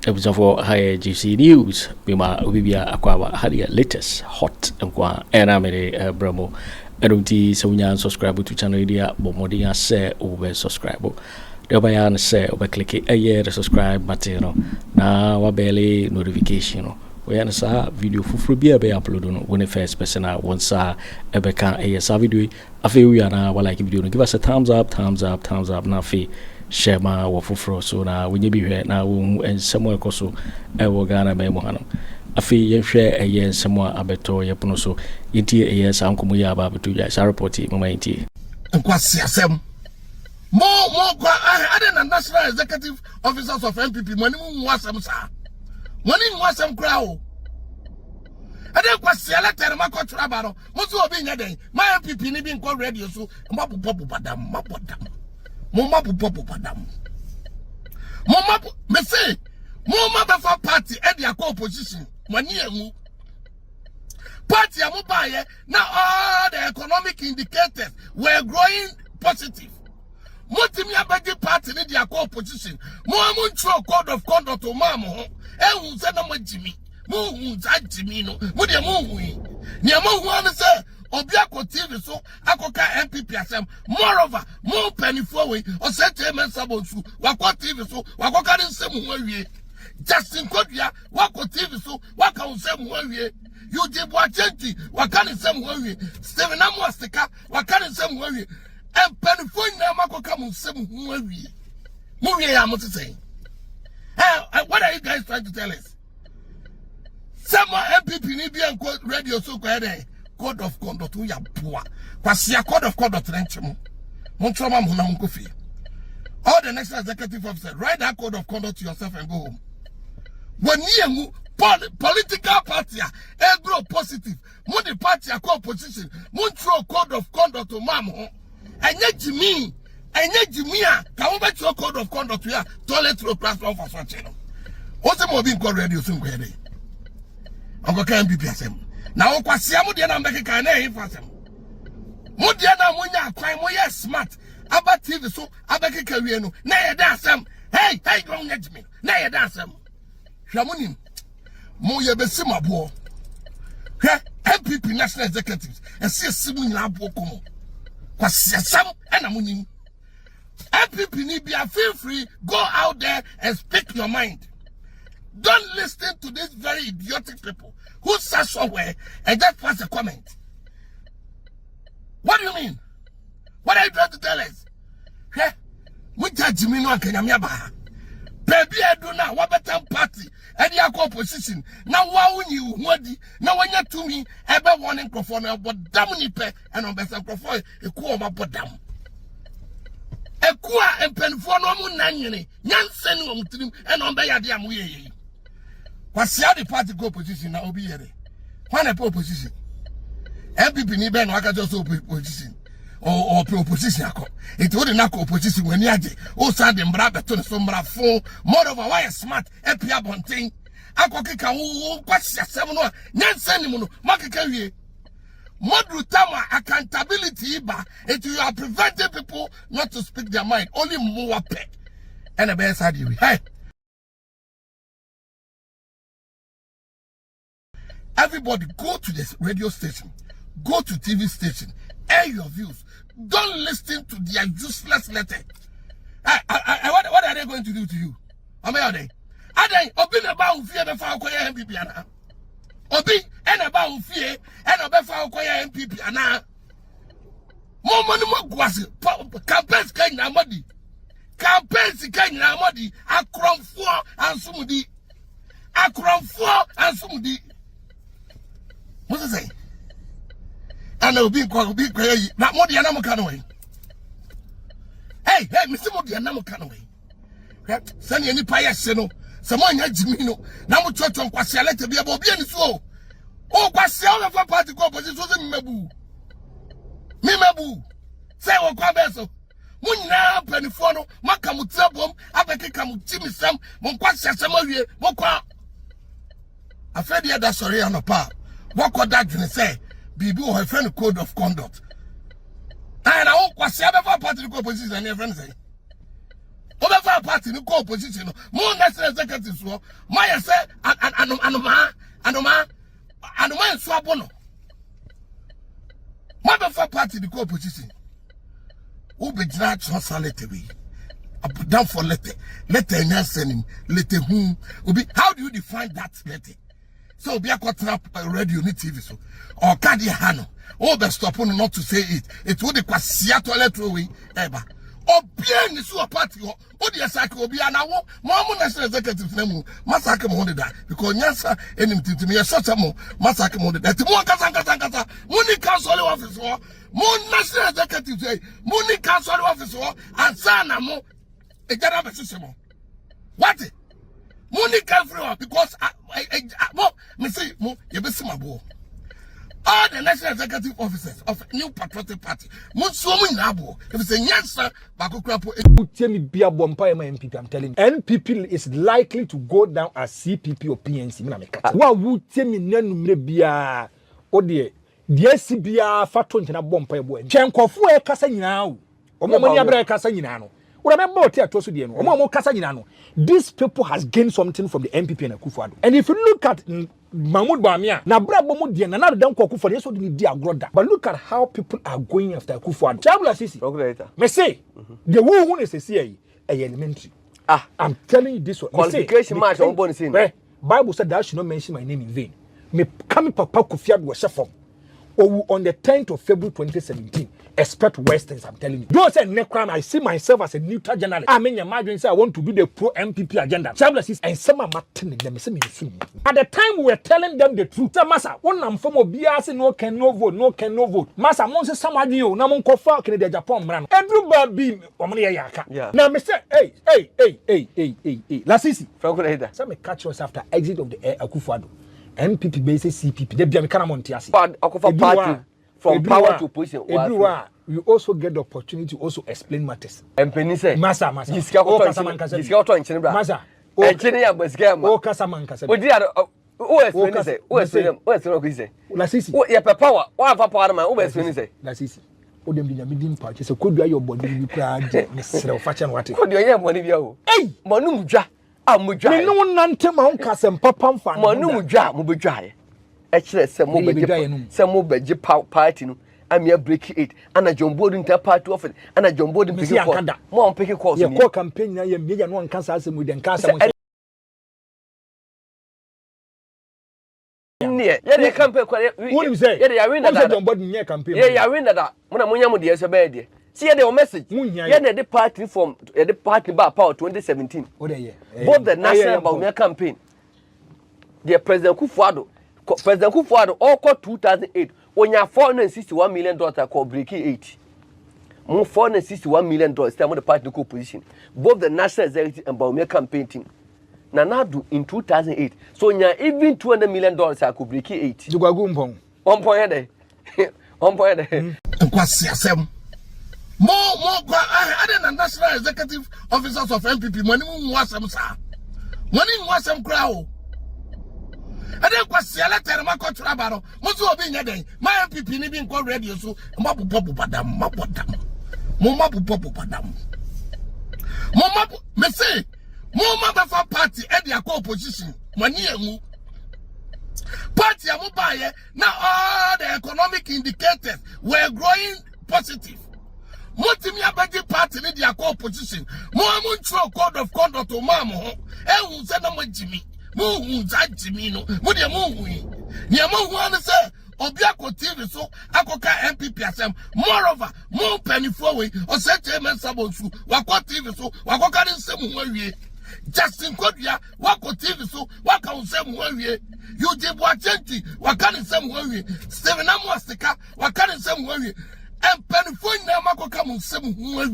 episode for higher GC News. Bima Ubibia Aquaba had the latest hot and qua enamere Bromo. Erunti Sonya subscribe to channel idea, Bomodia say over subscribe. The Bayan say over click a year subscribe Matino. Na wabele notification. We answer video for be upload when the first person once ebeka a video. I feel we are now like video. Give us a thumbs up, now fee. Share my wafufro so now when you be here now and somewhere koso ewo Ghana be mo hanom afi ye hwe eye somewhere abeto ye pono so yiti eye sankomo ya ba beto ya sa report mama yiti nkwasi asem mo kwa other than national executive officers of NPP money mu asem sa money mu asem kra o ade kwasi ala tere makotra ba no mo so obi nya den my NPP ni bi nko radio so mabobbo badam Mama popo padam. Mama me say Mama befa party e dia opposition. Mani emu. Party amu baye now all the economic indicators were growing positive. Motimi abegi party ni dia opposition. Mo amu ntro code of conduct o ma mo ho. Ehun se na mo jimi. Mo hu za jimi no. Mo de mo hu yi. Ni mo hu an say Obiako TV so akoka NPP asem moreover more penny for way or set him and sabonsu wako TV so wakoka nsem ho awie Justin Kodua wako TV so waka nsem ho awie you dey Boakye waka nsem ho awie Steven Amwastika waka nsem ho awie and penny for na makoka nsem ho awie mu wie ya moti say what are you guys trying to tell us? Some NPP ni bi enko radio so kwa dey code of conduct we are poor. Kwasia code of conduct renchemo. Montroma muna munkofi. All the next executive officer, write that code of conduct to yourself and go home. When you political party grow positive, when the party are opposition, montro code of conduct to mamo. And yet Jimmy, can we bet your code of conduct here? Toilet road platform for such. What's the more being called radio soon? I'm going to NPP. Now, Kwasia Mudiana Mekika na infasem. Mudiana munya kwan moye smart. Aba TV so abekika wie no. Na ye dansem. Hey, don't get me. Na ye dansem. Hwamunim. Mo ye besi mabo. Hwe NPP national executives. Esi simu nyina abo komo. Kwasia sam na munim. NPP ni bia feel free, go out there and speak your mind. Don't listen to these very idiotic people who sat somewhere and just pass a comment. What do you mean? What are you trying to tell us? Hey, we judge me no Kenya ba. Baby Edu na wabetam party and your opposition. Now why you wadi? Now when you to me, ebe warning microphone but damn nipe and on best microphone eku ma bodam. Ekua empenfo no mu nanyene. Nyansen wo mutrim and on be yade am we. Kwasia the party go opposition na obi here. When a opposition. NPP ni be no aka just opposition. Or opposition akọ. It would not opposition when yaje. O sa de mbra beto ne so mbra fo. Moreover why smart epia bonten. Akọ keka wo kwasia sem no nyansa ni mu no makeka wie. Modru tama accountability ba. It you are preventing people not to speak their mind. Only more pay. And the best idea. Hey. Everybody go to this radio station, go to TV station, air your views. Don't listen to their useless letter. What are they going to do to you? Are they? Obi na ba ufie be fa akoya NPP ana. Obi na ba ufie na be fa akoya NPP ana. Mo money mo gwase campaigns kan na modi. Campaigns kan na modi akromfo ansumudi. Akromfo ansumudi. What's it say? I know being called big crazy. Not more than I'm away. Hey, Mr. Modiana Mokanaway. Send any pious seno. Someone had Jimino. Now church on Quasiala to be about being so. Oh, Quasiala of a party opposition was in Mebu. Mimabu. Say what Quabeso. Muna Penifono, Makamutabum, Abekam Jimmy Sam, Monquasia Samaria, Moqua. I fed the other sorry on a par. What could that say? Bibu her friend code of conduct. And I won't quite say about party opposition and your friends say. Over party in co opposition, more national executives. Maya said, Anoma, Swabono. Mother party in the co opposition. Who be dragged so solitary. Down for letter and send him, letter whom will be. How do you define that letter? So be a quarter radio TV so or Kadi Hano. Oh, the stop on not to say it. It would be Seattle letter ever. Or bien is a party or the Asako be an hour. Mamma National Executive name, Massacre Monday that because Yansa anything to me a short more Massacre Monday that Monica Money Council Office or more National Executive say Money Council Office or and Sana more a Jarabasimo. What? Money come from because me say mo you be see my boy. All the national executive officers of New Patriotic Party, Nabo, if it's a Yansa, Bakokrapo, tell me be a bompire my NPP. I'm telling you, NPP is likely to go down as CPP or PNC. What would tell me none be a dear CBR Faton and a bompire boy? Chankofu a Casanino, or Mamma Casanino. Remember, this people has gained something from the NPP and Akufo Addo. And if you look at Mahamadu Bawumia, now Brabo Dia, another don't Akufo Addo, so they dear Groda. But look at how people are going after Akufo Addo. Chabla Sisi. Me say the who is a CIA elementary. I'm telling you this one. Qualification match on bonus in. Bible said that I should not mention my name in vain. Me coming Papa Kofi Addo was chef on the 10th of February 2017. Expect Westerns, I'm telling you. Don't say Necram, I see myself as a neutral journalist. I mean, imagine say I want to do the pro MPP agenda. Chablas and some are Martin them. At the time we were telling them the truth. Massa, one am from Obias, no can no vote. Massa, Monse Samadi, Namon Kofa, Kennedy Agyapong, man. Everybody be Omonia Yaka. Yeah. Now, Mr. Hey. Lasisi. Some catch us after exit of the Akufo Addo. NPP basis CPP. They be a Canamontiasi. Akufo Party. From power to position. You also get the opportunity to also explain matters. And Penny say, Massa. He's got to Massa. Engineer was game. Oh, Casamanca. Oh, dear. Lasisi. What your power? One of our man, always when you say, Lasisi. Oh, them be a medium party. So could be your body, you cried, Mr. Fashion. What could you have one of you? Hey, Manuja. I'm with you. No one nante my uncle and Papa fan. Manuja, Mubuja. Actually, some more budget party. I'm here breaking it. And a John Board into part of it. And a John Board in Pickle. More pick a course. Your core campaign, I am million one cancer with them cancer. Yeah, they campaign. What do you say? Yeah, I win that campaign. Yeah, I win that. When I'm Munyamu, there's a bed. See the message. Yeah, the party from the party about power 2017. Both the National Bawumia Campaign. The President Akufo Addo. President Akufo Addo all called 2008 when you have $461 million called breaking 80. More $461 million time on the party position. Both the National Executive and Bawumia Campaign team. Now do in 2008. So you even $200 million I could break 80. You go go 1 point there. 1 point there. More other than national executive officers of NPP money was some sir. Money was some crowd. I don't question letter my country about most of being a day. My MPP living called radio so Mapu Popu Padam, Mapotam. Momapu Popu Padam. Momapu, me say, Moma for party at their co-opposition. 1 year move. Party Amubaye, now all the economic indicators were growing positive. Motimia Bedi party in their co-opposition. Moamuncho code of conduct to Mamo, and send them with Jimmy. Moo Jimino, Mudia Moo. Niamu say, Obiako TV so, Akoka MPP asem. Moreover, more penny forward, or set him and Sabosu, Wako TV so, Wakoka in some way. Justin Kodia, Wako TV so, Waka some way. You did what gently, Wakan in some way. Steven Amwastika, Wakan in some way. And penny for Namako come on some way.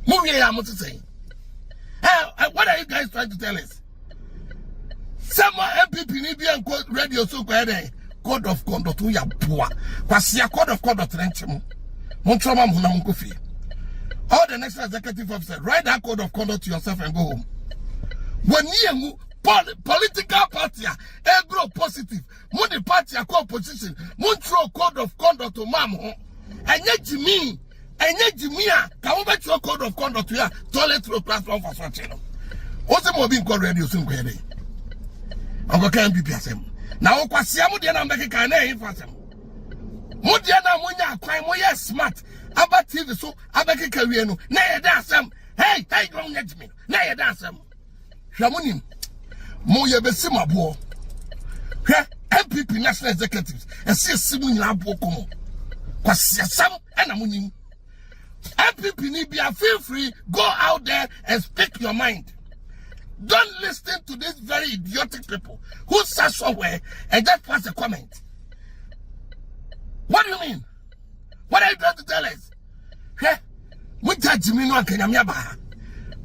Movie, I'm to say. What are you guys trying to tell us? Some MPP Nibian code radio so code of conduct to ya poor. Kwasia code of conduct renchimo. Montroma Munamunkofi. All the next executive officer, write that code of conduct to yourself and go home. When you political party, grow positive. Money party a co-opposition. Montro code of conduct to Mamo. And yet you mean enye jimia ka wo bet your code of conduct here toilet roll platform for such no o se mo bi nko radio so nko yede onko kan NPP asem na wo kwasia mo de na mbeke kan na e fasem mo de na mo nya kwan mo yes smart aba TV so abeke ka wie no na yede asem hey don't get me na yede asem hwamunim mo ye be simabo hwe NPP national executives ese simu nyina abo komo kwasia sam na mo nim NPP ni be feel free, go out there and speak your mind. Don't listen to these very idiotic people who sat somewhere and just pass a comment. What do you mean? What are you trying to tell us? Hey, we judge me no Kenyamiaba.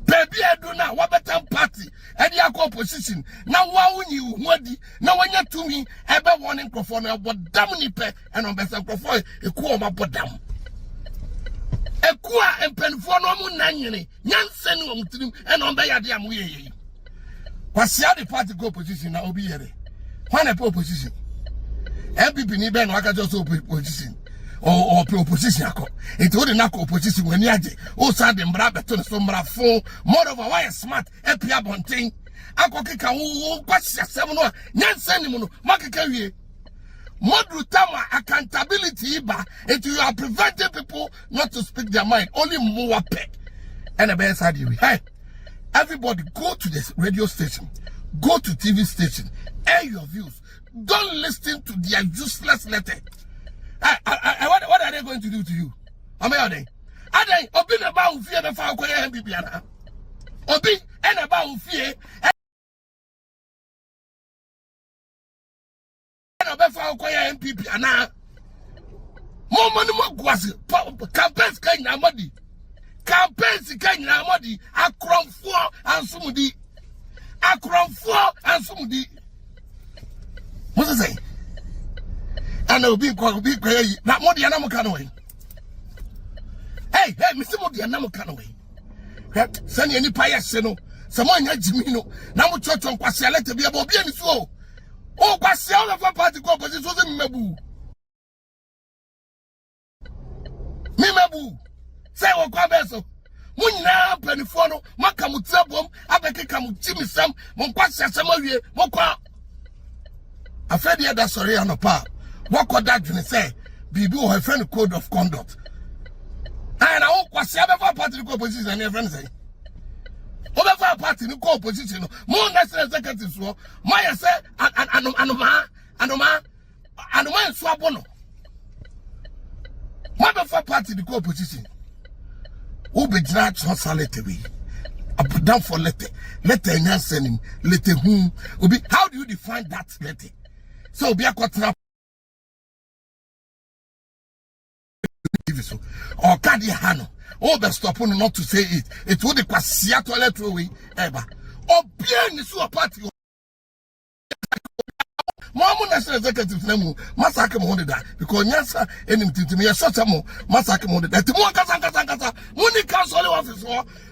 Baby, I do now. What better party? And you are opposition. Now, why you ready? Now, when you to me, ever warning microphone, but damn nipe and on better microphone, a cool my bottom. Ekua empenfo no mu nanyene nyanse ne omtirim e no mba yade am yeye kwasia the party go opposition na obi yere when a opposition NPP ni be no aka just opposition or opposition akọ it would na opposition when yaje o sa de mbra beto so mbra fo moreover why smart epia bonten akokeka wo kwasia sem no nyanse ne mu no makeka wie Modrutama accountability ba if you are preventing people not to speak their mind only more pay and the best idea. Hey, everybody go to this radio station, go to TV station, air your views. Don't listen to their useless letter. What are they going to do to you? Are they obi na ba ufie be fa akoya NPP ana obi na ba ufie Befa okoya NPP ana mo mani mo guase campaigns kan na modi campaigns kan na modi akromfo ansumudi what is say ana obi kwa yi na modi ana mo kan we hey misi modi ana mo kan we sani ani pa yese no samo anya jimi no na mo chocho kwase alete bia ba obi ani so oh, kwasia o fa party go opposition so se mebu say wo kwa beso munyina panifo no maka mutabom abekeka mu timisam mo kwasia sam awie mo kwa afedi da sori anopa wakoda dwene say bibi o friend code of conduct na wo kwasia be fa party go opposition na friend say Over party no opposition no more national executives so my say anoma so abono what for party the opposition who be judge for salute we up down for letter nyansenim letter whom obi how do you define that letter so obi akotra so or kadi hano oh, the stop on not to say it. It would be kwasia toilet way ever. Or bien is a party. Mamu national executive nemu massacre mo that because nyasa anything to me such a mo massacre mo that mo kasa money council office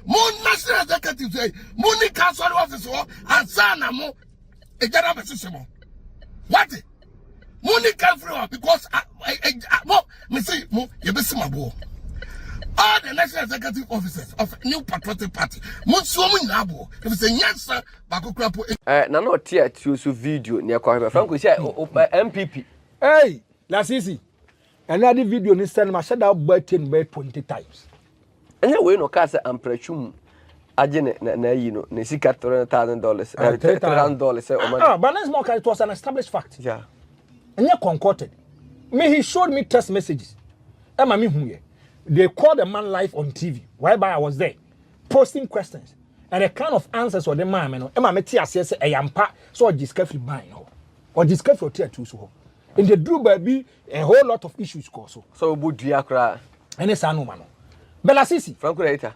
mo national executive say money council office ansana mo ejara besisemo what money come free because me say mo yebesimabo all the national executive officers of New Patriotic Party, Monsuomu Nabo, if it's a Yansa, Bakokrapo. No, tear to video near Kwabena. Franco said, MPP. Hey, that's easy. Another video this time I said out by 20 times. And then we no cast and prechum. Agent, you know, Nesika $300,000. $300. But let's more it was an established fact. Yeah. And you're concorded. He showed me text messages. Emma me here. They called the man live on TV, whereby I was there, posting questions. And the kind of answers for the man, Emma Metia says, I am part, so I discovered mine, or discovered tier two. So, in the Drew baby, a whole lot of issues, so. So, would you cry? And it's a no man. Bella Sisi, Franco later.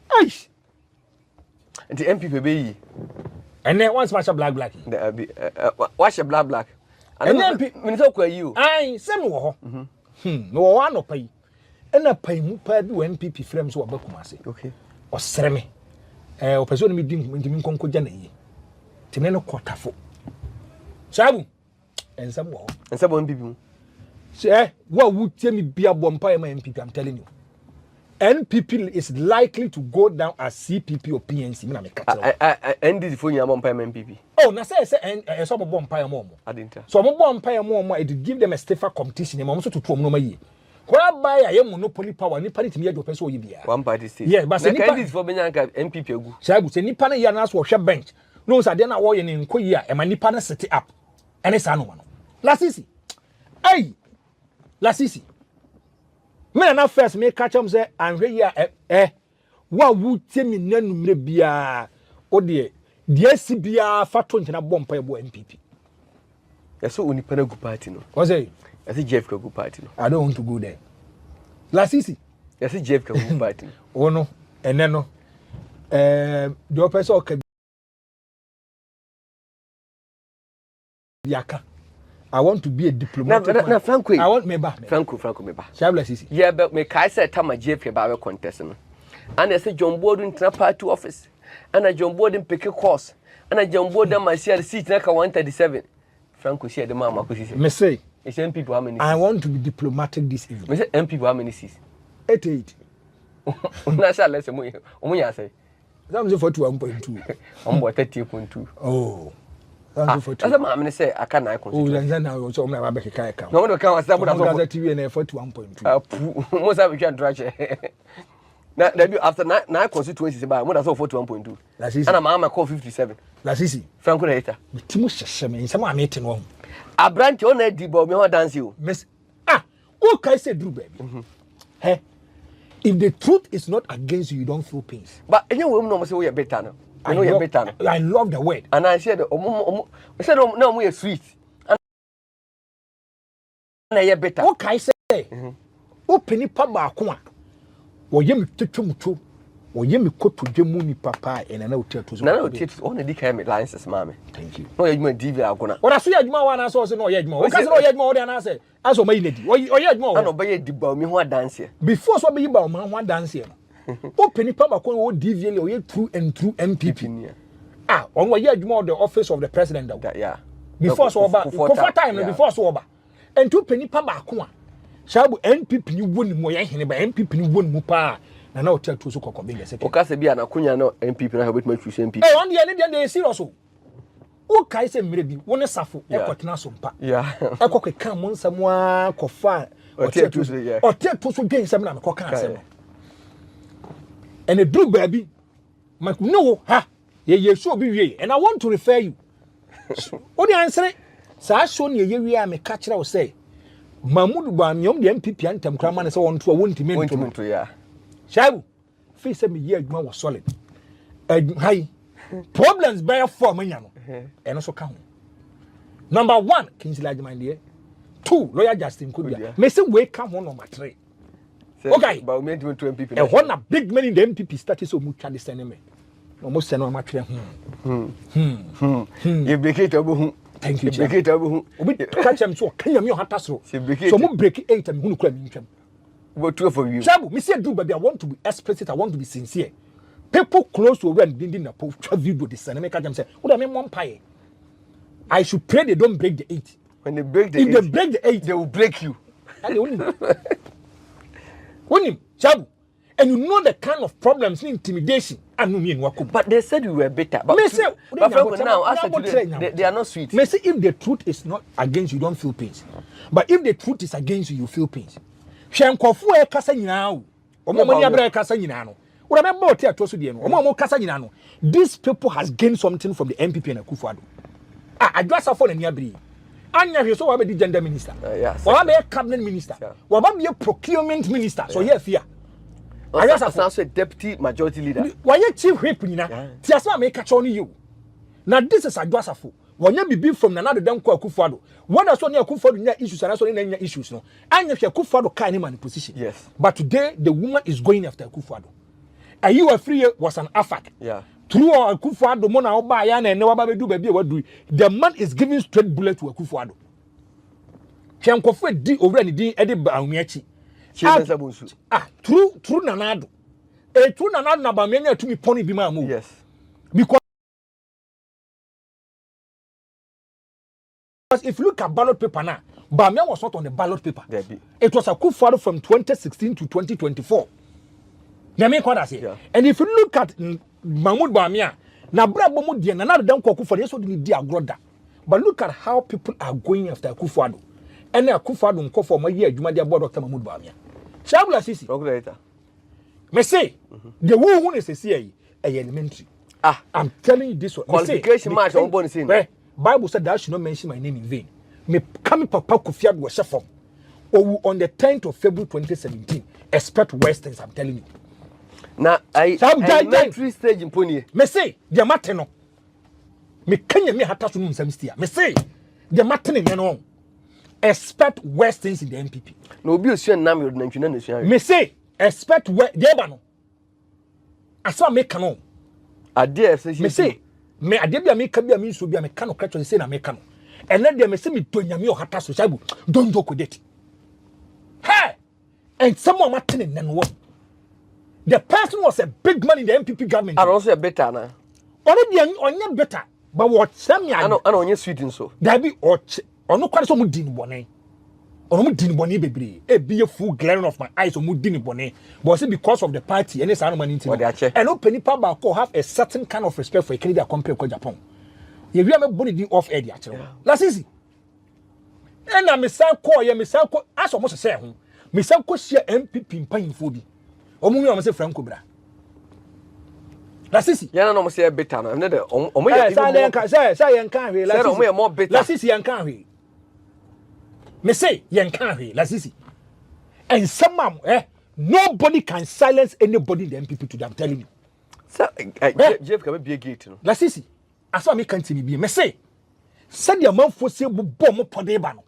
Aish. And the MPP be. And then once much a black. Wash a black. And then MP, where you? I same war. No one no pay. And a pay mu pa bi NPP frames wo abakumase. Okay. Osreme. O person mi dim ntimi konko jana yi. Tene no kotafo. Sabu. Ensam wo. Ensam NPP mu. Say, what would tell me be a bomb MPP? I'm telling you. NPP is likely to go down as CPP or PNC. I ended for your bomb MPP. Oh, now say some bomb pie more. I didn't. So bomb pie more, it give them a stiffer competition and also to form no year. Whereby I am monopoly power, ni party to me to person you be. One party state. Yeah, but ended for MPP. So I would say Nipana Yanas was share bench. No, so then I was in Koya and my Nipana set it up. And it's no one. Last easy. Hey, last easy. Me na first me catch am say anhwe ya wa wu temi nanu mre bia o de sibia fato ntina bompa e bo NPP. Yes, only Panagu party no. What say? I say Jeff Kagu party no. I don't want to go there. La Sisi. Yes, Jeff Kagu party. Oh no, and then no. The person okay. Yaka. I want to be a diplomat. Na Franco. I want me back. Franco me back. Shabla Sisi. Yeah, but me kai say tama Jeff Kagu contest no. And I say John Board in party office. And I John Board in pick course. And I John Board my share seat na 137. Franco share the mama ko say. Me say it's MPP how many? I want to be diplomatic this evening. Me say MPP how many seats? 88. Na say let's say omunya say. That was 41.2. I'm 30.2. Oh. That's what I'm say. I can't. Oh, then now so I'm not back a car. No, no, can't. That's what I'm TV and 41.2. Most of we can drag. Now, after nine constituencies, about what I saw 41.2. That's easy. And I'm call 57. That's easy. Franco later. Timus Shame, someone meeting one. A branch on a debo, me want dance you. Miss. What can I say, Drew, baby? Hey, if the truth is not against you, you don't feel pains. But you know, say we are better now. I know you're better. I love the word. And I said, I said, no, we are sweet. And I better. What can I say? Open it, Papa. Or you to or you could to Jemuni Papa and an hotel to no tips on the decay licenses, mammy. Thank you. No, you may DV. I'm gonna. What I see, you want to say no yet more. Because no yet more than I say. As a lady, or yet more. I don't buy the bow me one dance here. Before so be about one dance here. Open it, Papa, or DV or true and true MPP. On what yet more the office of the president. Yeah. Before so about for time, before so about. And two penny Papa. Shabu NPP ni won mo ya hene ba NPP ni won mu pa na na hotel to so kokko be second. O ka se bia na kunya no NPP na habet ma choose NPP. Eh on dey serious o. O kai se mire bi won safo e kwotena so mpa. Yeah. E kokka mo nsam a kofa hotel to so yeah. Hotel to so gen nsam na me kokka asem. And a blue baby mak no ha ye so bi wie and I want to refer you. O dey answer sa so ne ye wie a me ka kire wo say Mahamadu Bawumia the NPP antem krama ne se won to won timi to yeah. Shabu fi se me ye adwuma was solid. Hi problems bear for manya no. Eno so ka ho. Number 1 Cecilia Gyamfi. 2 lawyer Justin Kubia. Me say we ka ho number 3. Okay. But we made to NPP. And one a big man in the NPP started so much at the same. Almost no match. You break it over. Thank you. Break it over. We catch him so can you have so. So mo break 8 and who claim him. What 2 for you? Shabu, me say do baby I want to be explicit, I want to be sincere. People close to when didn't na post video this and make them say, "What I mean one pie." I should pray they don't break the 8. When they break the if 8, they break the 8, they will break you. Shabu. And you know the kind of problems and intimidation and no mean waku. But they said we were better. But now they are not sweet. Me say if the truth is not against you, don't feel pains. But if the truth is against you, you feel pains. Shankofu e kasa nyina o. Omo mani abra kasa nyina no. We remember what here to so dey no. Omo kasa nyina no. These people has gained something from the NPP and Akufo Addo. Adwasa for na niabri. Anya hwe so wa be gender minister. Yes. Wa be cabinet minister. Wa ba be procurement minister. So here fear. Adwasa also deputy majority leader. Why chief whip nyina? Ti asema make catch on you. Now this is Adwasa for. Wanya bibi from nanado dan ko Akufo Addo. Wanda so na Akufo Addo nya issues and so na issues no. Anya hwe Akufo Addo kai man position. Yes. But today the woman is going after Akufo Addo. And you are free was an affect. Yeah. Through Akufo Addo mo na oba ya na ene wa ba be do ba bi e wadu. The man is giving straight bullet to Akufo Addo. Hwankofo di over ni din e de Bawumia chi. True nanado. True nanado na Bawumia to me pony bi ma mu. Yes. Because if you look at ballot paper now, Bawumia was not on the ballot paper. It was Akufo Addo from 2016 to 2024. You mean what I say? And if you look at Mahamadu Bawumia, na brabo mu die na na dem kwa Akufo Addo so dey di agroda. But look at how people are going after Akufo Addo. And Akufo Addo nko for my year adwuma dey board Dr. Mahamadu Bawumia. Shabula sisi. Regulator. Me say the who is say elementary. I'm telling you this one. Qualification match on bonus in. Bible said that I should not mention my name in vain. Me coming papa Kofi Addo was from on the 10th of February 2017. Expect worse things, I'm telling you. Now elementary stage in Pony. Me say the matter no. Me Kenya me hata so nsam stia. Me say the matter no. Expect worse things in the NPP. No be osu nam yo nantwi na nsu. Me say expect where the eba no. Asa me kan no. Ade me say me ade bia me ka bia me so bia me kan no kratcho say na me kan no. And then me say me to nyame o hata so shabu. Don't joke with it. Hey! And someone matter no one. The person was a big man in the NPP government. And also a better na. Already on better. But what Sammy I know onye sweet in so. There be ono kware so mu din bone. Ono mu din bone bebre. E be a full glaring of my eyes o mu din bone. But say because of the party any say no man into. And open pa ba ko have a certain kind of respect for Kennedy Agyapong Kweku Agyarko. You hear me body di off air di actually. That's easy. And na me say ko as almost say ho. Me say ko share NPP mpanyinfo bi. Omu mi am say Franco bra. Lasisi. Ya na no say better no. Em dey omo ya say yen kan hwe lasisi. Say omo more better. Lasisi yen kan hwe. Me say yen kan hwe lasisi. And somehow nobody can silence anybody in the NPP today, I'm telling you. Sir, Jeff can be a gate no. Lasisi. Aso me kan timi bi. Me say said the man for say bo mo podeba no.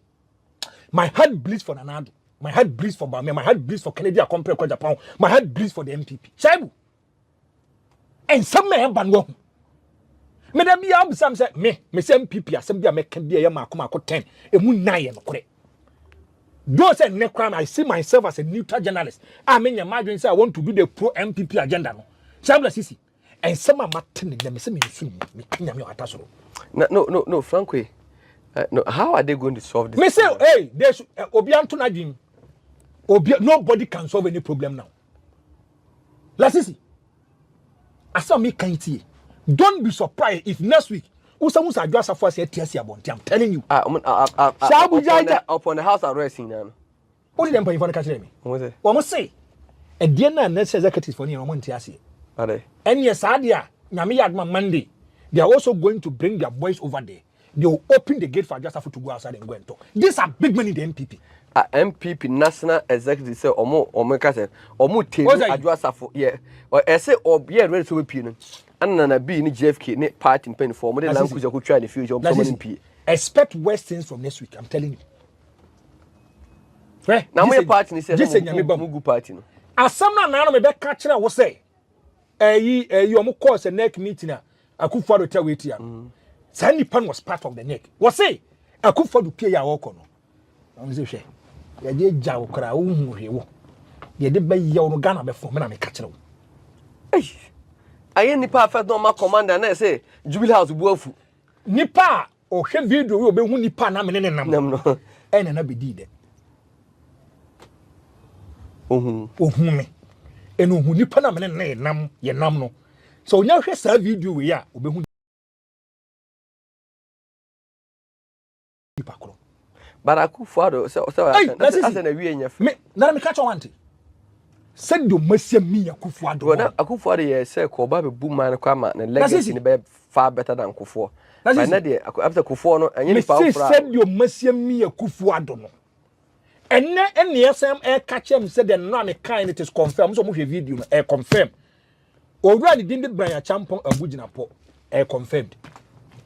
My heart bleeds for Nanado. My heart bleeds for Bawumia. My heart bleeds for Kennedy Agyapong Kweku Agyapong. My heart bleeds for the NPP. Shaibu. And some may have been wrong. Me da be am say me say MPP asem bia me kan bia ya makoma ko 10 emu 9 no kore. Those say ne crime I see myself as a neutral journalist. I mean your margin say I want to do the pro MPP agenda no. Shabla sisi. And some are matin them say me soon me kanya me atasoro. No Franco. No, how are they going to solve this? Me say hey, they should obianto na dream. Nobody can solve any problem now. Lasisi. Asa me kantie. Don't be surprised if next week usamu sa adwa safo say tiasi abonti. I'm telling you. Upon the house arrest now. What did them pay for the catch me? What say? A dear na next executive for near tiasi. Are they? And yes, Adia, Nyame Yadma Monday. They are also going to bring their boys over there. They will open the gate for just to go outside and go and talk. These are big money in the NPP. MPP National Executive say omo kase omo telu adwa safo yeah or say yeah ready to be pin and na be ni GFK ni party pen for mo dey language go try in the future of MP. Expect worse things from next week, I'm telling you. Right? Now my party ni say mugu party no. Asam na no me be catch na wo say you omo course a neck meeting a Akufo Addo tell wait here. Sandy Pan was part of the neck. What say Akufo Addo pay ya work no. I'm say she. Ya dey jaw kra wo hu hwewo. Ye dey ba ye no Ghana be form na me catch no. Hey. Aye nipa first normal commander na say Jubilee House buafu. Nipa o hwe video we obehu nipa na me ne nam. Nam no. E na be di de. Ohun me. E no hu nipa na me ne nam ye nam no. So onya hwe sa video we ya obehu nipa kro. But Akufo Addo say na wie nya me na me catch one thing. Said do masia mi Akufo Addo. Well, Akufo Addo ye say ko ba be bu man kwa ma na legacy ni be far better than Akufo. But na dey after Akufo no enye ni power fra. Said do masia mi Akufo Addo no. Enne yesem catch him said the no me kind it is confirmed. So mo hwe video no confirm. Already did the Boakye Agyapong Abujina po confirmed.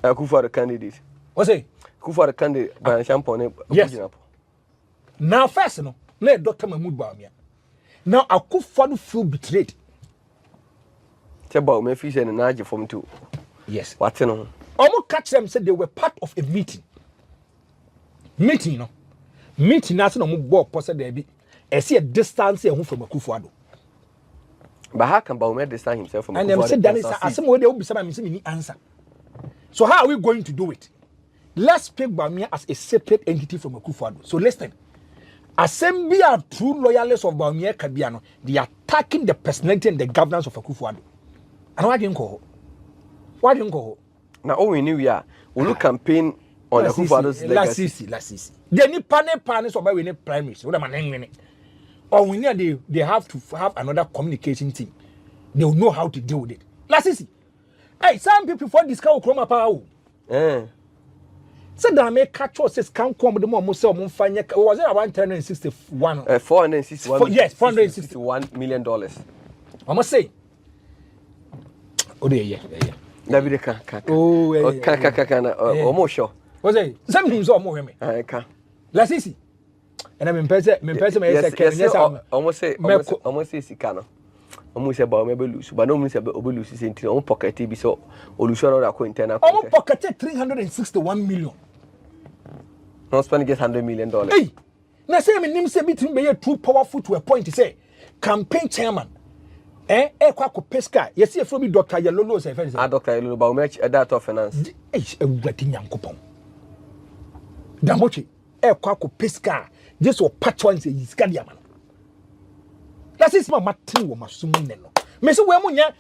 Akufo Addo candidate. What say? Akufo Addo candidate Boakye Agyapong Abujina po. Now first no, na Dr. Mahamadu Bawumia. Now Akufo Addo feel betrayed. Tell Bawumia fi say na age from too. Yes. What no? Almost catch them said they were part of a meeting. Meeting no. Meeting na no mo bo pose there bi. E see a distance from Akufo Addo. But how can Bawumia distance himself from Akufo Addo? And them said that is asem we dey obisa me say me answer. So how are we going to do it? let's pick Bawumia as a separate entity from Akufo Addo. So listen, Assembly are true loyalists of Bawumia Kabiano. They are attacking the personality and the governance of Akufo Addo. And why didn't go? Why didn't go? Now all we knew we look campaign on Akufo Addo's legacy. Last season. They need panel so by we need primaries. What am I saying? Or we need they have to have another communication team. They will know how to deal with it. Last season. Hey, some people for this car chroma power. So that make catch us says can't come with the more muscle was it around 461 yes, $461 million. I must say. Oh yeah. David almost sure. Was it? Some things are more me. I can. Last season. And I'm in person, almost say Sicano. Almost about maybe lose, but no means about lose into own pocket TV so Olushano Aquintana. Our pocket 361 million. Not spending just $100 million. Hey, now say my name say between be too powerful to a point to say campaign chairman. Kwaku Pesca. You see from Dr. Yelolo say Dr. Yelolo Bawumia Dato finance. Yankopon. Damochi Kwaku Pesca. Just or patch one say is Gadiaman. That is my Martin was assuming. Miss Wemunya,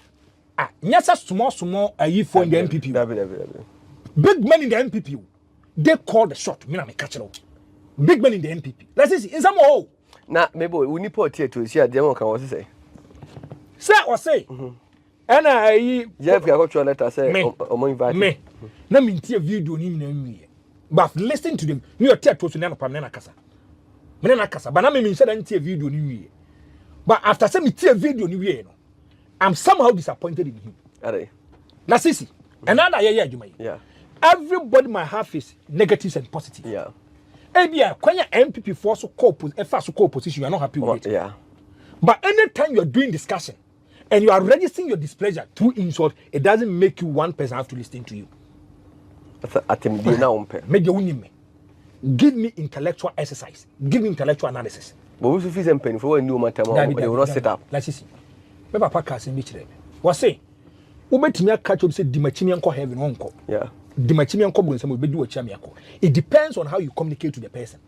yes, small, a year for the NPP. Big men in the NPP, they call the shot. Me, I'm a catcher. Big men in the NPP. Let's see, in some hole. Now, maybe we need to here to see a demo. Can what say? Say or say, and I got your letter say, me. No, mean, tea video in but listen to them. You are tech to Nana Pamena Casa. Menana Casa, but I mean, said I video in me. But after sending me a video, I'm somehow disappointed in him. That's easy. Another yeah. Everybody might have his negatives and positives. Yeah. When your MPP force to call position, you are not happy with it. Yeah. But anytime you are doing discussion and you are registering your displeasure through insult, it doesn't make you one person have to listen to you. Give me intellectual exercise. Give me intellectual analysis. But we feel some pain for a new matter. They will not set up. Let's see. Remember, podcast in which was say, Ubetimia catch up said Dimachimian co heaven uncle. Yeah. Dimachimian co and some will do a chamiaco. It depends on how you communicate to the person.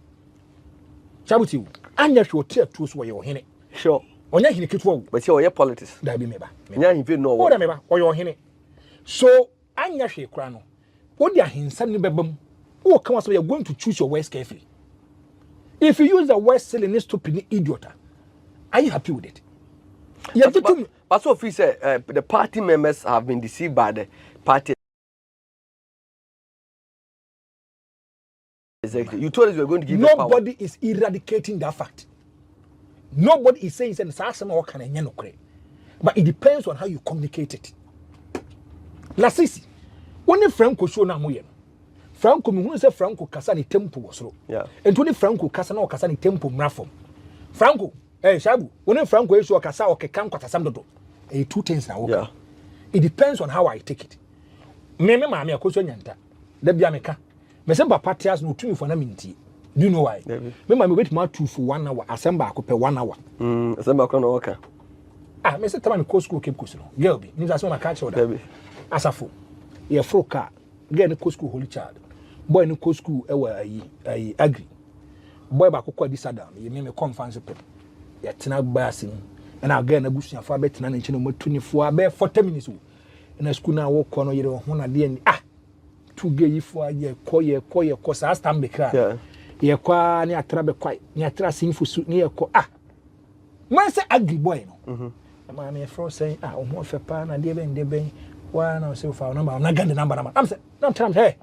Chabuti, and yes, your tear tools were your henny. Sure. On your henny, but your politics. That be meba. If you know what I mean, or your henny. So, I'm your crano. What they are in Sunday Bebum. Oh, come on, so you're going to choose your words carefully. If you use the word selling stupid idiot, are you happy with it? But so if we say the party members have been deceived by the party executive. You told us you were going to give nobody is eradicating that fact. Nobody is saying but it depends on how you communicate it. Lasisi, when Franco show na moye. Franco me say Franco kasa ni tempo wosoro. Yeah. Entoni Franco kasa na kasa ni tempo mrafom. Franco, Shabu, when Franco is so kasa o kekan kwatasam dodo. Two things na work. Yeah. It depends on how I take it. Me maame akoso nyanta. Da bia meka. Me say ba parties no tumi for na minti. Do you know why? Me maame wait ma 2 for 1 hour, assemble akopɛ 1 hour. Assemble akɔ na waka. Me say tama me go school keep kosi no. Girl bi, ni say ma catch you that. Asafo. Ye fro car. Girl ni go school holy child. Boy ni go school ayi agri. Boy ba kokɔ disadam. Ye me conference pep. Ye tena basin. And again na busu afa bet na nche no matunifu abe 40 minutes. Na school na wo kɔ no yere ho na de ni tu ge yifo aye kɔ sa stand be kra. Yeah. Ye kwa ni atra be kwai ni atra sinfu su ni ye kɔ man say agri boy no. Ma me fro say o mo fe pa na de ben wa na say fa number na gande number na. I'm say na tell am hey.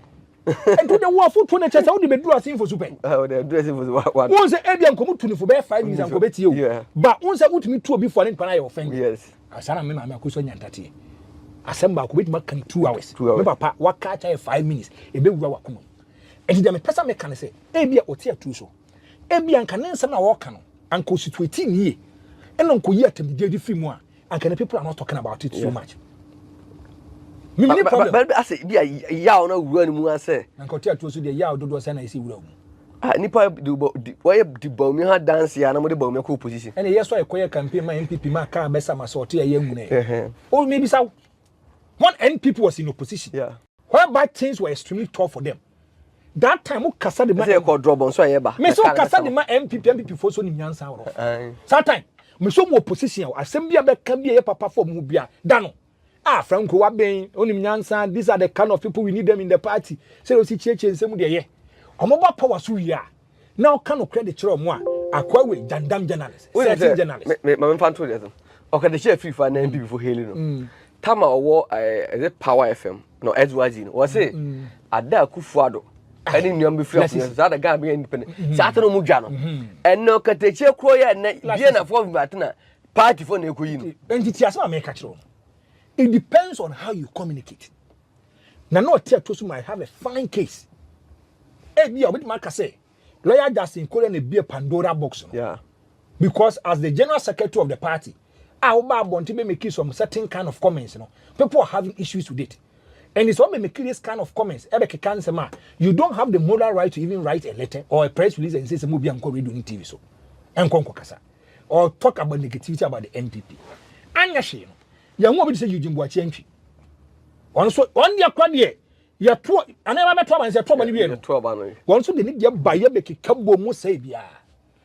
And to the war for 20 chance how dey do asinfo su pe. They do asinfo what? Won say e bia nkomu tunifo be 5 minutes anko beti o. But won say utumi tu obi for ne pa na ye offend. Yes. Asana me ma akoso nyantate. Asemba ko beti ma kan 2 hours. Me papa waka cha 5 minutes e be wura wakoma. And the person me can say, "Ebia otia tu so. Ebia nka ne nsem na wo ka no, anko situate ni ye. And anko yi atemide di film a, anka the people are not talking about it so much." Me no problem. But I say bia yaw na wura ni mu ase. Anko otia tu so de yaw dodo say na isi wura mu. Nipa why the Bawumia dance ya na mo de Bawumia ko position. And yes why koye campaign ma NPP ma ka besa ma so to ya mu na. Oh maybe so. One NPP was in opposition. Yeah. Whereby things were extremely tough for them. that time kasa de ma say ko drop on so yeba me so kasa de ma MPP for so ni nyansa woro that time me so mo opposition asem bia be ka bia papa for mu bia da no Franco wa ben onim nyansa these are the kind of people we need them in the party say o si chieche nsem de ye omoba power so wi a now can no credit chiro mo a akwa we jandam journalist certain journalist me fan to this okay the chef free for na NPP for hailing no tama owo is it Power FM no Edwaji no was say Ada Akufo Addo any nyam be free of that the guy be independent say atano mu dwa no enno kateche kro ya na bia na for na party for na ekoyi no entity asema me ka chiro. It depends on how you communicate. Now, not tell to might have a fine case. Be a bit marker say, lawyer Justin couldn't be a Pandora box. Yeah. Because as the general secretary of the party, I want to make some certain kind of comments. People are having issues with it. And it's only making this kind of comments. You don't have the moral right to even write a letter or a press release and say some movie and read on TV so. Or talk about negativity about the NPP. And you ya nwo be say you Boakye ntwi on so on dia kwa de ya to anema beto ban say to ban wie no to ban no won so de ni dia ba ya be kekabo mu say bia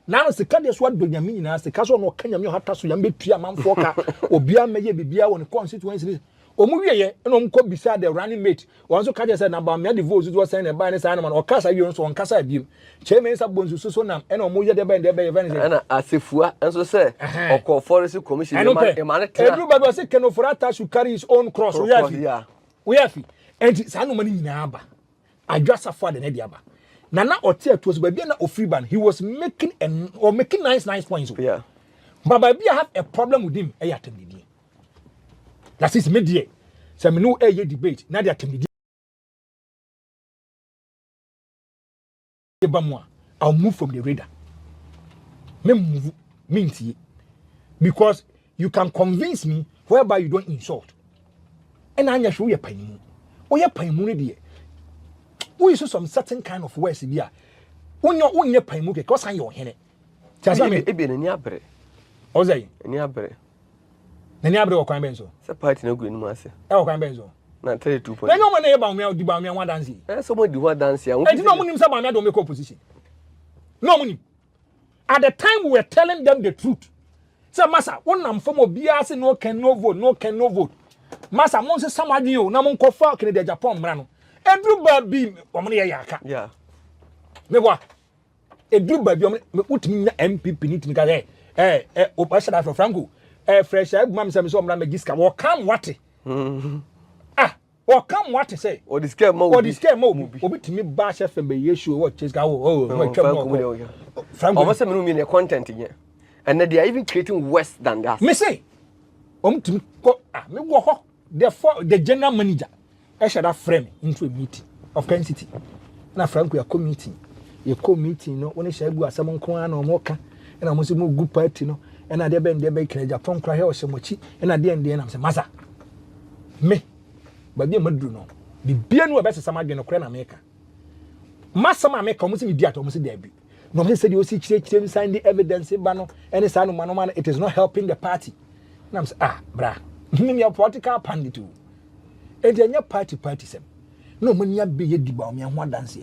na no sika de so adonyame nyina sika so no kanyame hata so ya betua manfo ka obia meye bibia won constituency omu wie ye no mko bisa the running mate won so ka je say na ba me de vote so say na ba ne say na man o kasa wie so on kasa biem chairman sa bonzu so nam e no mu ye de ba event na asefua enso say okọ forest commission e man everybody was say Kenofurata should carry his own cross we have and sa no mani nyina aba adwasa for the na aba na ote to so ba bia na ofri ban he was making nice points yeah but bia have a problem with him e yatamidi that is media say me no e debate na dey atamidi I'll move from the radar. Because you can convince me whereby you don't insult. And I show you paying. Oh, you're paying. We use some certain kind of words here. When you're paying, because I'm your henny. Just let me be in your bread. Oh, say, in your bread. Then you have the crime benzo. It's a party no good, Master. Oh, crime benzo. Not 32 points. I know my neighbor, the Bawumia one dancing. Somebody do what dance here. I did not mean somebody don't make opposition. No money. At the time we were telling them the truth. Say, Massa, one am from Obiase no can no vote. Massa, Monse Samadio, Namon Kofa, Kennedy Agyapong, Brano. Everybody be Omnia Yaka. Yeah. Me what? A do baby, put me MPP need to get Opasa for Franco. Fresh egg, Mam Samson Ramagiska, or come what? Or come what to say? Or this game more. Or this game more. Or to me, Bash FM be issue what just go. Frank almost a content here. And they are even creating worse than that. Me say, to me, me walk. Therefore, the general manager, I should have framed into a meeting of Kansas City. Now, Frank, we are committee. You committee, no, when I shall go as someone Kwan or Moka, and I must move good party, no, and I dare bend their baker, Japan cry or so much, and at the end, I'm saying, Massa, me. But they must do no. The bien were better some again or America. Master make almost immediate almost there be. No, said you see Chim sign the evidence in Bano and it's man, it is not helping the party. And I'm saying, brah, your political pandit too. And then your party sem. No money be a Bawumia one dance.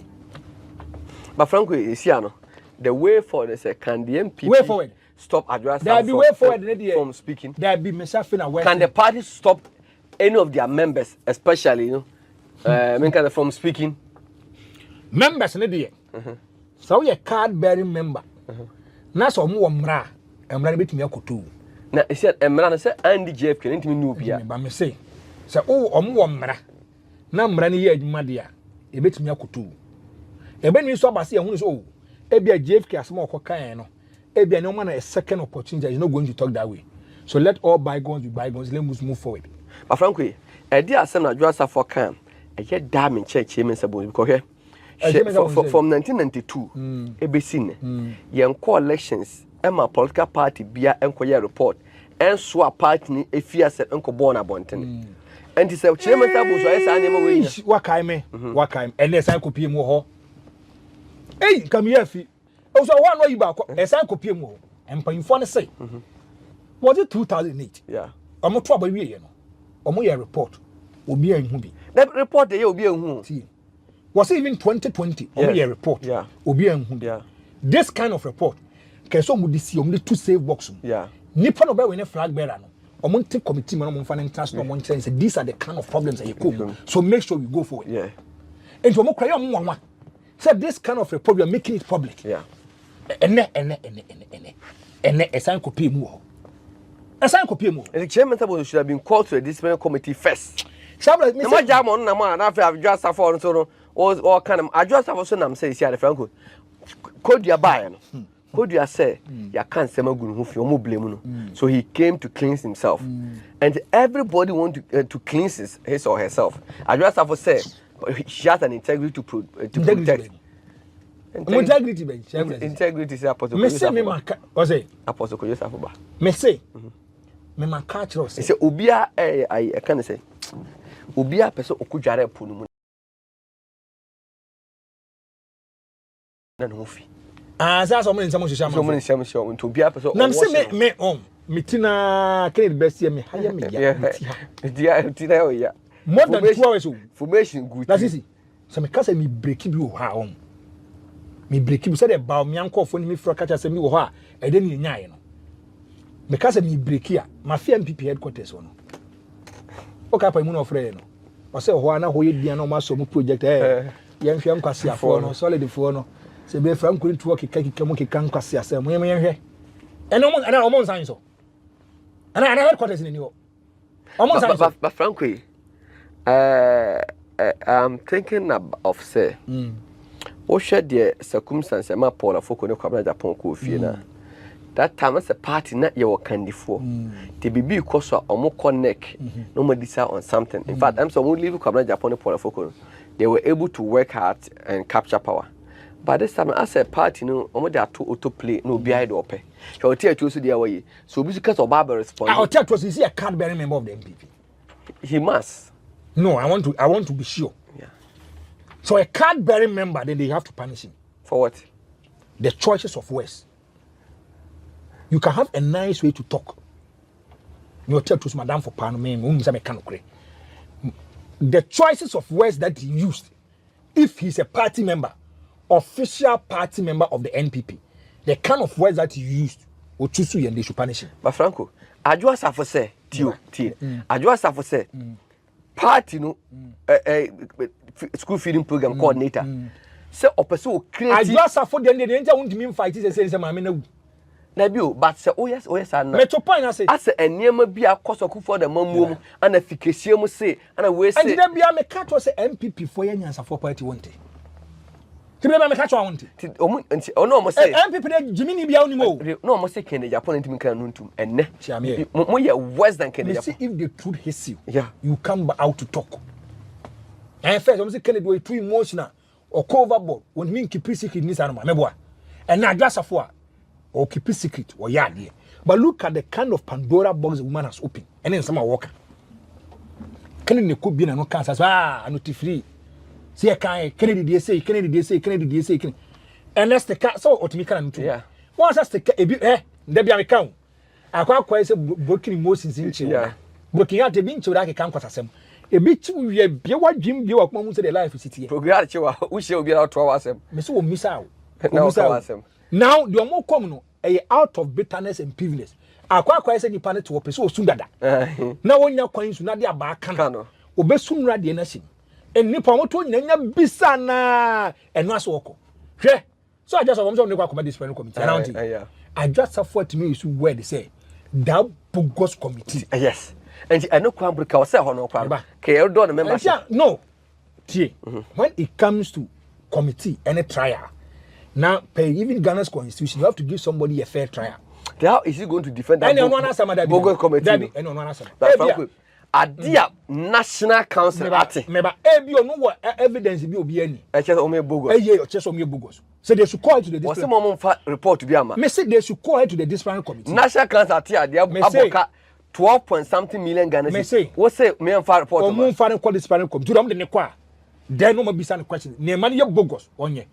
But frankly, Isiano, the way forward is a can the NPP way forward. Stop addressing there be way forward from speaking. There be Mesafina. Can the party stop any of their members, especially, from speaking? Members, so you're a card bearing member. Now, so more mra, and run a bit me a kutu. Now, he said, and man, I said, Andy Jeff can into me Nubia. But me say, so, oh, more mra. Now, Rani, Madia, a bit me a kutu. And when you saw Bassi, who is oh, Ebia Jeff can small cocaine. Ebia no man a second opportunity is not going to talk that way. So let all bygones be bygones, let us move forward. But frankly, a dear son of Joasa for camp, a yet damn in church, because from 1992, ABC, young coalitions, and my political party, Bia Enquiry report, and swap party, a fierce Uncle Bona Bonton. And he said, Chairman Tabu, so I say, what kind, and yes, I could be more. Hey, come here, fee. Also, one way back, as I could be more, and paying for the say. Was it 2008? Yeah. I'm not trouble, you know. Omo report obi en hu bi that report dey obi en hu see Was it even 2020? Only a report. Yeah. Yeah. This kind of report. Can some see only to save box. Yeah. Nipa no be when a flag bearer no. Omonte committee man on finance transfer on say these are the kind of problems that you come. So make sure we go for it. Yeah. And to cry on said this kind of report we are making it public. Yeah. Ene esan copy mu. Esan copy mu. The chairman should have been called to a disciplinary committee first. Sabra me say jamon na ma na fa adwa safo so no all kind of adwa safo so na me say sia the franco kodua buy no kodua say ya kan sema gunu hu fi omo blame no so he came to cleanse himself and everybody want to cleanse his or herself adwa safo say she has an integrity to protect integrity integrity is apostle me say me maka o say apostle Kojo safo ba me say me maka chiro say obia I can say obia person okudware po no mu na no fi za so mun nsamo hwehwa so mun nsamo hwehwa nto obia person na se me mitina Kennedy best me haya me ya dia o ya more than 2 hours formation good that is so me kasa me break bi o ha on me break bi say the Bawumia nkofo ni me fro kacha say me wo ha e de ni nyae no me kasa me break ya ma fi NPP headquarters no o ka pa mu no frɛ no o say ho ana ho ye dia no ma so mu project Gyamfi nkwase afo no solid fo no se be franco ntu keka mu keka nkwase asem mo yemhwe eno mo ana o mo nsan so ana headquarters ni o mo nsan so but franco I'm thinking of say o share the circumstance ma Paul Afoko ne Kwabena Agyapong ko fie na that time as a party na ye wo kandifo the bibi koso omo connect no mo decide on something in fact I'm so we leave Kwabena Agyapong ne Paul Afoko they were able to work hard and capture power. But this time, as a party, no, they are to auto play, no behind or pay. So, I'll tell you the way. So, because of Barbara response, I'll tell you, is he a card-bearing member of the NPP? He must. No, I want to be sure. Yeah. So, a card-bearing member, then they have to punish him. For what? The choices of words. You can have a nice way to talk. You tell to Madame for Panama, the choices of words that he used, if he's a party member, official party member of the NPP, the kind of words that he used, or choose to and they should punish him. But Franco, Adwa Safo say, Adwa Safo say, party no, school feeding program coordinator. Say Hopeson will create. Adwa Safo then the danger won't mean fight is say Mamina. Nabil, but say, oh yes, and Metropole, I say, as a near be a cost of for the mamu and a efficacy must say, and a way say, and then be a cat was a MPP for years for party wanted. To be a catch wanted. Oh no, must say, MPP Jimmy Bianimo. No, must say Kennedy Agyapong to me and more worse than Kennedy. See if the truth hits you, yeah, you come out to talk. And first, I'm saying Kennedy way too emotional or coverboard when me keep secret in this animal, meboa, and now just a four. Or keep it secret or yeah, dear. But look at the kind of Pandora box the woman has opened, and then some walker. Kennedy could be no cancer. I'm not free. See, I can't. Kennedy say, and that's the cat. So, what me can do? Yeah. Once that's the a bit, there be a account. I quite say broken emotions in Chile. Broken out the being to like a can't cross them. A bit we be what Jim be what moment the life is city. We shall be out 2 hours. Miss out. Now, the more common, out of bitterness and privilege. I quite say the planet to a person soon that. Now, when you're coins, not their back, obey soon ready anything. And Nippon to Bisana and Naswoko. So I just want to know about this committee. I just afford to me is where they say, that Bugos committee. Yes. And I know Kwambrika was a no crab. Care don't remember. No. When it comes to committee and a trial. Now, even Ghana's constitution, you have to give somebody a fair trial. How is he going to defend that? Bogus committee. Adia National Council. Remember, no evidence be any. I just only bogus. So they should call it to the disciplinary report to be a man. Me say they should call it to the disciplinary committee. National Council they 12 point something million Ghana. Me say, what say me and fire report? Or moon fire call disciplinary committee. Do them the nequa. There no more be some question. Near money bogus on ye.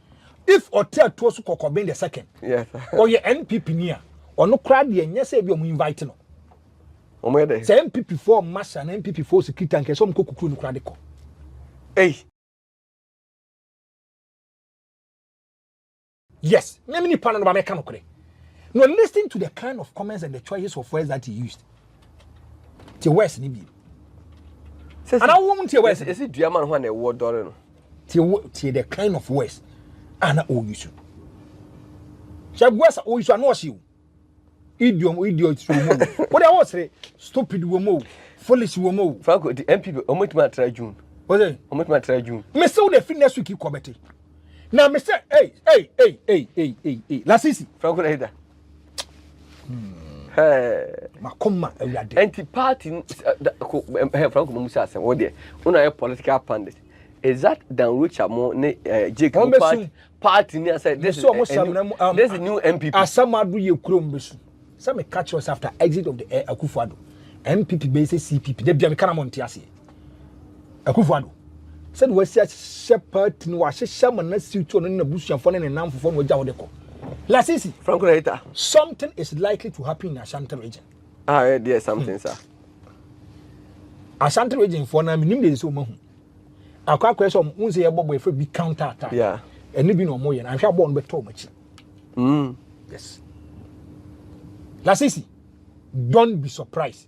If otchere to Kwabena the second, yes, or your NPP near, or no crowd, yes, you're inviting. Say NPP for mass and NPP for security and some cook cradical. Hey. Yes, many panel about mechanical. No, listen to the kind of comments and the choices of words that he used. The West, Nibi. And I won't tell West. Is it Diamond when a word dollar? The kind of words. And I owe you. Shall West, oh, you are not you. Idiom, what I was say, stupid woman, foolish woman. Franco, the NPP, omit my try June. Was it? Omit my try June. Miss the fitness week committee. Now, Mr. Hey. Lasisi. Franco, hey, Makoma, anti-party, Franco Musa, what there? When I a political pundit. Is that Dan Richard more Jacob party near said this is almost this is new NPP. Asamadu ye krombesu. Some catch us after exit of the Akufo Addo. NPP basis CPP. They be kana montiase. Akufo Addo. Said we see shepherd no wahye shaman na situ no na busuafo ne nam fofo no gya wodeko. Lasisi Franco later. Something is likely to happen in Asante region. Ah, there something sir. Asante region for na minim dey so mahu. Akwa question unse ye bobo efe bi counter attack. Yeah. Eni bi no mo ye na hwa bo no beto machi. Yes. Lasisi, don't be surprised.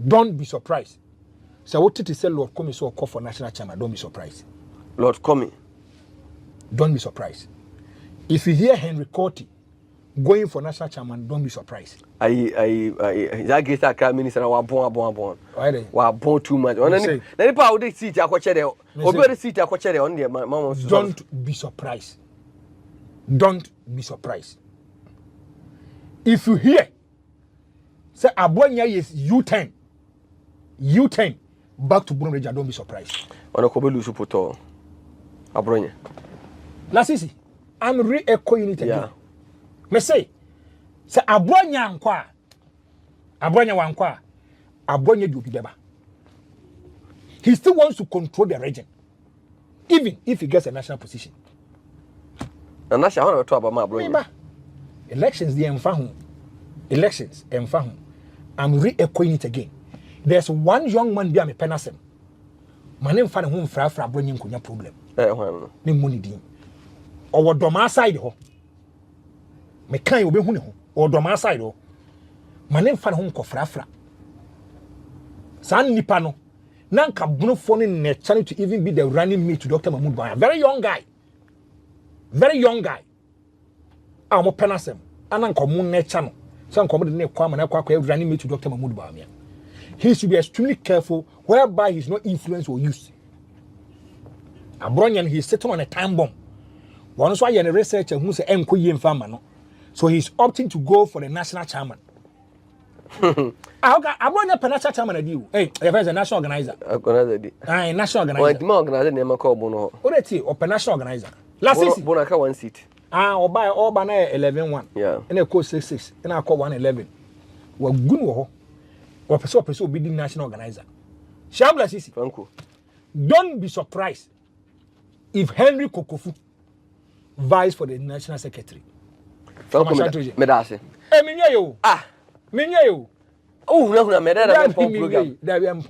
Don't be surprised. So what to say Lord Comey so call for national chairman, don't be surprised. Lord Comey. Don't be surprised. If you hear Henry Courtey going for national chairman, don't be surprised. That gets a crime minister wa bon. Why wa bon too much. Na pa would seat akochere. Obi seat akochere on there mama. Don't be surprised. Don't be surprised. If you hear say Abonya is U10 back to Burundi, don't be surprised. Ona ko be lusu poto Abronya. Lasisi, I'm re-echoing it again. Me say Abonya nkwa Abonya wankwa Abonya di obi beba. He still wants to control the region, even if he gets a national position. And that's how I talk about my Abonya. Elections, the enfahu. Elections, enfahu. I'm re-echoing it again. There's one young man be a penasem. My name fan home fra bringing kunya problem. Me money din. Or doma side ho. Me kan obe hu ne ho. Or doma side ho. My name fan home ko fra. San nipa no. Nanka bunu phone in a channel to even be the running mate to Dr. Mahamadu Bawumia. Very young guy. Very young guy. I'm a penasem. Anan komun ne channel. Some common ne kwama na kwakwa running mate to Dr. Mahamadu Bawumia. He should be extremely careful whereby he's not influenced or used. Abronyan, he's sitting on a time bomb. One is why you're a researcher who say so he's opting to go for the national chairman. Abronyan national chairman deal. Hey, there's a national organizer. National organizer. Well, organizer name call Bono. Or national organizer. Last season, Bonaka 1 seat. Or buy all banner 11-1. Yeah. And I call 6-6. And I call 111. Well, good. Or person be the national organizer. Shabla Sisi. Franco. Don't be surprised if Henry Kokofu vies for the national secretary. Franco Medase. Eh, minyayo. Ah. Minyayo. Oh, no, Medada program. There we am.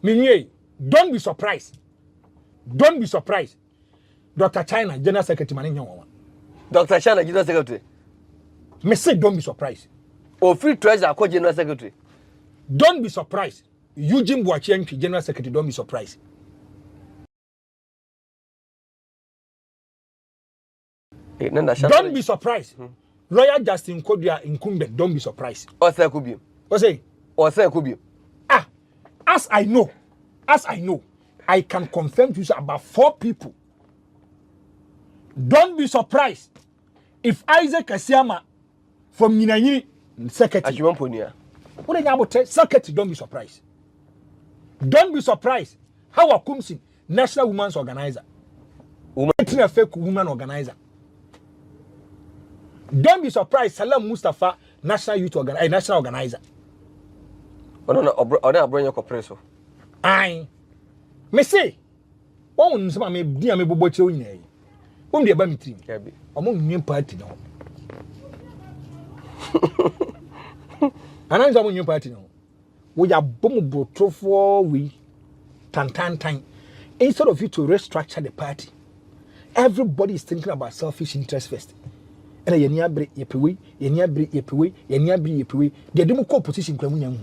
Minyayo. Don't be surprised. Don't be surprised. Dr. China, General Secretary Maninyawa. Dr. China, General Secretary. Me say don't be surprised. Or free treasurer, General Secretary. Don't be surprised. Eugene Boakye Agyarko, General Secretary, don't be surprised. Don't be surprised. Lawyer Justin Kodia incumbent, don't be surprised. What's that could be? What's say? What's that could be? Ah, as I know, I can confirm to you about 4 people. Don't be surprised if Isaac Asiama from Ninanyini Secretary. What are you about to say? Secretary, don't be surprised. Don't be surprised. How a Kumsi, National Women's Organizer. A fake woman organizer. Don't be surprised. Salam Mustafa, National Youth Organizer, National Organizer. I bring your compresso. Aye. Me say, one some me dear me bobo chewing. Won't be a bammy team. Among new party now. And I'm a new party now. We are boom bro for we tan. Instead of you to restructure the party, everybody is thinking about selfish interest first. And ye niabre yepewe, ye niabre yepewe, ye niabre yepewe. They do more position kwa munya hu.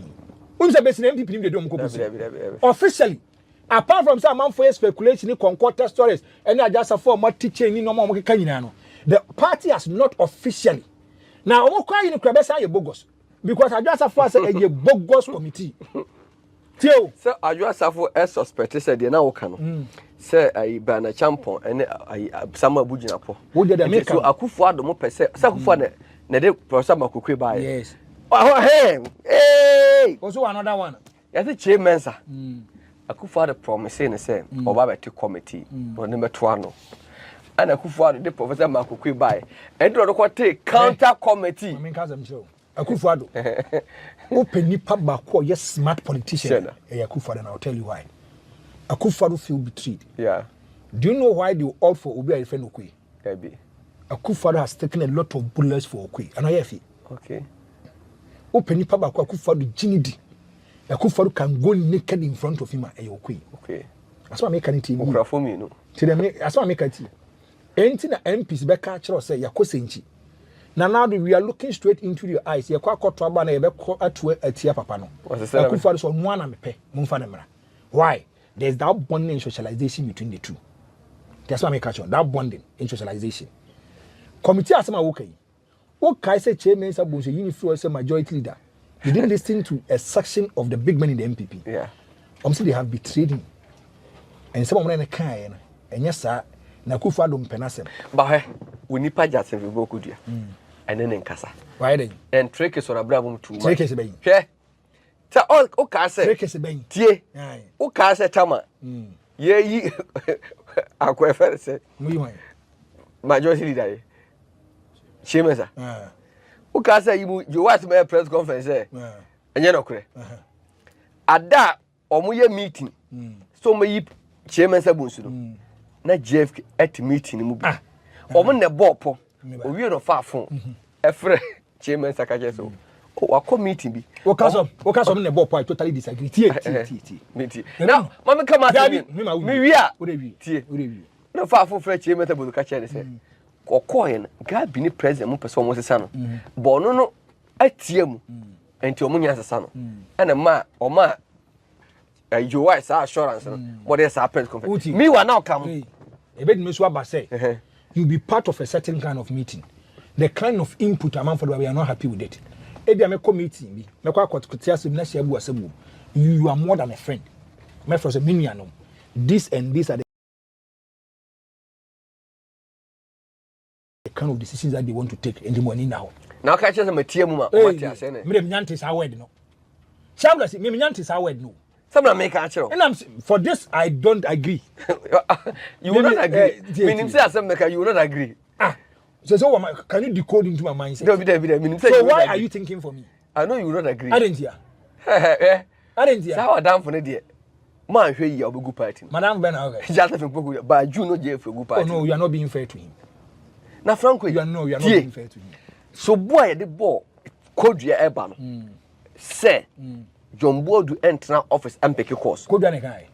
Who say best NPP nim they do more position. Officially, apart from some man for speculation, concocted stories, and I just for more teaching ni no more keka nyina no. The party has not officially. Now, omo kwa yin kwabesa ye bogus because I just for say a bogus committee. Tio, so I just for suspect say dey na wo kan no. Say Bawumia Campaign and Samuel Bujinapo. Who did make so Akufo Addo mo pese. Say Akufo na dey Professor Makukwe ba. Yes. Oh hey. Also another one. You see chairman sir. Akufo Addo promising say oba beti committee on number 2 no. And Akufo Addo dey Professor Makukwe ba. And do ko take counter committee. I mean kasam show. Akufo Addo. Open nipa ba ko yes smart politician. Akufo Addo, and I'll tell you why. Akufo Addo feel betrayed. Yeah. Do you know why they all for Obi Afenyo Okwe? Gabby. Akufo Addo has taken a lot of bullets for Okwe. And I hear it. Okay. Open nipa ba ko Akufo Addo jinidi. Akufo Addo can go naked in front of him at Okwe. Okay. That's why I make an team. Okra for me no. That's why I make a team. Anything that MPs be catch or say yakosenchi. Now we are looking straight into your eyes. Yakwa to aba na yebeko atwe atia papa no. Akufo Addo so no na mepe. Mumfa na mra. Why? There's that bonding and socialization between the two. That's why I make catch on. That bonding and socialization. Committee asema okay. Okay, say chairman Sabunse Uniflow as a majority leader. You didn't listen to a section of the big men in the NPP. Yeah. Say they have betrayed him. And some of them can and yes sir, na Akufo Addo mpenasem. But we nipa jase we go kudia. And then nkasa. Why then? And trick is on a bravo too much. Trick is be. Okay. Ta o ka say. Trick is be. Tie. O ka say tama. Ye yi akwa fer say. Mu yi majority leader. Sheme sa. O ka say you what my press conference say. Enye no kure. Ada omoye meeting. So me yi chairman sa bunsu no. Na JFK at meeting mu bi. Omo ne bopo. Owie no fa phone. Efre chairman sa ka je so. Wa committee bi. Okaso me bopo I totally disagree. Tie. Meeting. Now, mama come out me wi a. Tie. No fa phone fresh chairman sa bunsu ka chere say. Okoye gabby ni president mo person mo sesa no. Bono no atie mu. Enti omo nya sesa no. Ana ma o ma you wise assurance no. But there's a press conference. Me wa now come. Ebed me so aba say. You be part of a certain kind of meeting. The kind of input among for we are not happy with it. Ebi am committee bi. Me kwa kotia se na share bu asabu. You are more than a friend. My friend say me no. This and this are the kind of decisions that they want to take in the morning now. Now catch us a tie mu ma o tie ase ne. Me dem nyante sa word no. Shabla say me nyante sa word no. Some make answer. And I'm for this I don't agree. You will not agree. Meaning say some make you will not agree. So can you decode into my mindset? So why are you thinking for me? I know you will not agree. I didn't hear. So I down for the day. Man hwe yi obugu party. Madam Ben okay. Just for poku but you no je for party. Oh no, you are not being fair to him. Na Franco you are not being fair to him. So boy the ball Kojo eba no. Say Jombodu enter office and pick a course. Kojo ne kai.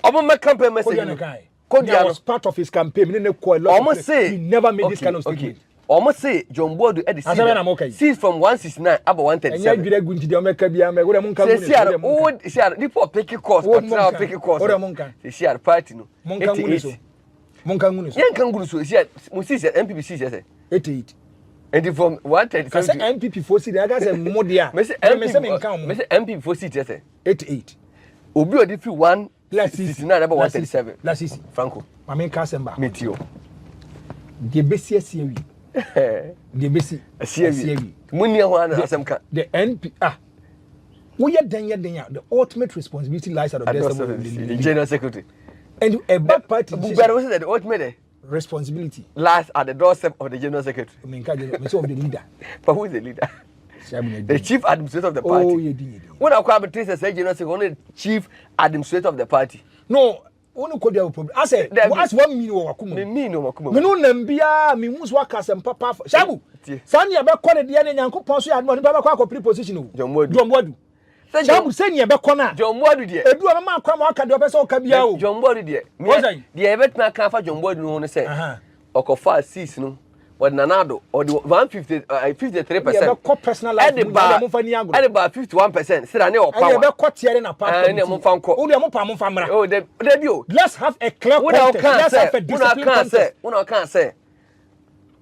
Omo campaign message. Kojo ne kai. Kojo was part of his campaign. Almost say he never made this kind of statement. Almost say Jombodu at the seas from 169 about 137. And you going to the America Biame. What am I see old see people pick a course. What now pick a course? What am I see at party no. Monkangunis. Yan kangunis so see Musi NPP say 88. And from 137 NPP for city I got say more there. Me say NPP for city say 88. Obi odi fi 169 about 137. Last season. Franco. Mama Kasemba. Metio. The besi asiewi. The besi asiewi. Munia ho ana asem ka. The NP we are denya the ultimate responsibility lies at the general secretary. And a bad party. But was the ultimate responsibility lies at the doorstep of the general secretary. I mean, of the leader. But who is the leader? The chief administrator of the party. Oh, yeah. When I come to say general secretary, only chief administrator of the party. No, one could have a problem. I said, that's 1 million wakuma. Me no wakuma. Me no nambia, me mus waka sem papa. Shabu. Sani abe kone di ane nyanko ponso ya admo ni baba kwa complete position. Jombodu. Chabu say ni be kona. Jombo adu de. Edu ama kwa ma aka de opese o ka bia o. Jombo adu de. De e betna kan fa jombo adu no ne say. Okofa 6 no. What nanado or the 150 53%. Yeah, personal life. And about 51%. Sit on your power. Oh, let's have a clear context. Let's have a discipline context. Can't say.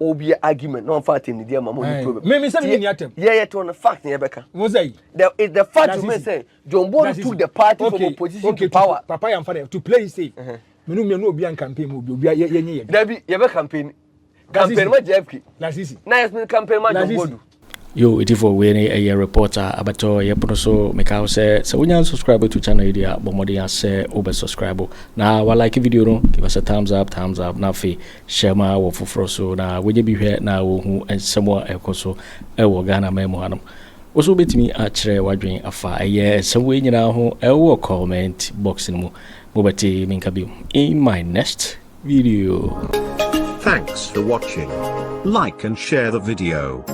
Obi argument no fact in the dear mama problem. Me say me niatem. Yeah, to on fact in Rebecca. Mosai. The fact you may say John Boy took the party from opposition to power. Papa and father to play safe. Me no obi an campaign obi ye. Dabi ye be campaign. Campaign ma Gyamfi. Lasisi. Na yes campaign ma John Boy. Yo, it for when a reporter abato ye so make out say so when you subscribe to channel idea bomodi say over subscribe. Now wa like video no give us a thumbs up na fe share ma wo foforo so na we be here na wo hu ensemo ekoso e wo Ghana memo hanum. Oso betimi otchere wadwen afa eye some we nyina ho e wo comment box mu mobati minka bi in my next video. Thanks for watching. Like and share the video.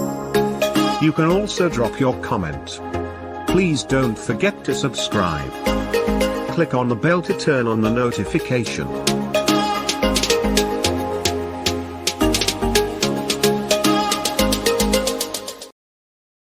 You can also drop your comment. Please don't forget to subscribe. Click on the bell to turn on the notification.